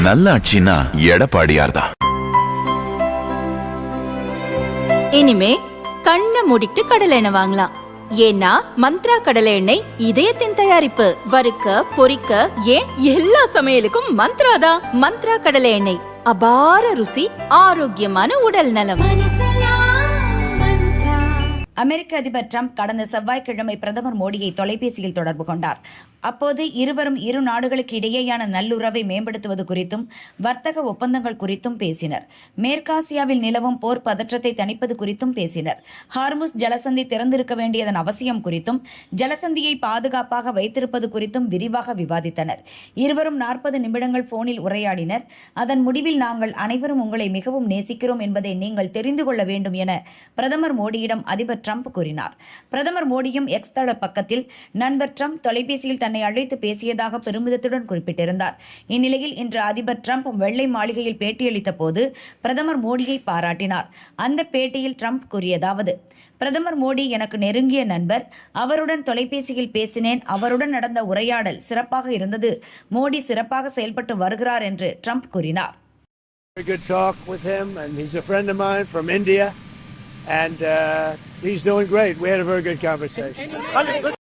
நல்லாட்சினா எடப்பாடியார்தான். இனிமே கண்ணை மூடிட்டு கடலை எண்ணெய் வாங்கலாம். ஏன்னா மந்த்ரா கடலை எண்ணெய் இதயத்தின் தயாரிப்பு. வறுக்க பொரிக்க ஏன் எல்லா சமையலுக்கும் மந்த்ரா தான். மந்த்ரா கடலை எண்ணெய், அபார ருசி, ஆரோக்கியமான உடல் நலம். அமெரிக்க அதிபர் டிரம்ப் கடந்த செவ்வாய்க்கிழமை பிரதமர் மோடியை தொலைபேசியில் தொடர்பு கொண்டார். அப்போது இருவரும் இரு நாடுகளுக்கு இடையேயான நல்லுறவை மேம்படுத்துவது குறித்தும் வர்த்தக ஒப்பந்தங்கள் குறித்தும் பேசினர். மேற்காசியாவில் நிலவும் போர் பதற்றத்தை தணிப்பது குறித்தும் பேசினர். ஹார்முஸ் ஜலசந்தி திறந்திருக்க வேண்டியதன் அவசியம் குறித்தும் ஜலசந்தியை பாதுகாப்பாக வைத்திருப்பது குறித்தும் விரிவாக விவாதித்தனர். இருவரும் 40 நிமிடங்கள் போனில் உரையாடினர். அதன் முடிவில் நாங்கள் அனைவரும் உங்களை மிகவும் நேசிக்கிறோம் என்பதை நீங்கள் தெரிந்து கொள்ள வேண்டும் என பிரதமர் மோடியிடம் அதிபர் ட்ரம்ப் கூறினார். பிரதமர் மோடியும் எக்ஸ் தள பக்கத்தில் நண்பர் ட்ரம்ப் தொலைபேசியில் தன்னை அழைத்து பேசியதாக பெருமிதத்துடன் குறிப்பிட்டிருந்தார். இந்நிலையில் இன்று அதிபர் ட்ரம்ப் வெள்ளை மாளிகையில் பேட்டியளித்த போது பிரதமர் மோடியை பாராட்டினார். அந்த பேட்டியில் ட்ரம்ப் கூறியதாவது: பிரதமர் மோடி எனக்கு நெருங்கிய நண்பர். அவருடன் தொலைபேசியில் பேசினேன். அவருடன் நடந்த உரையாடல் சிறப்பாக இருந்தது. மோடி சிறப்பாக செயல்பட்டு வருகிறார் என்று ட்ரம்ப் கூறினார். And he's doing great. We had a very good conversation.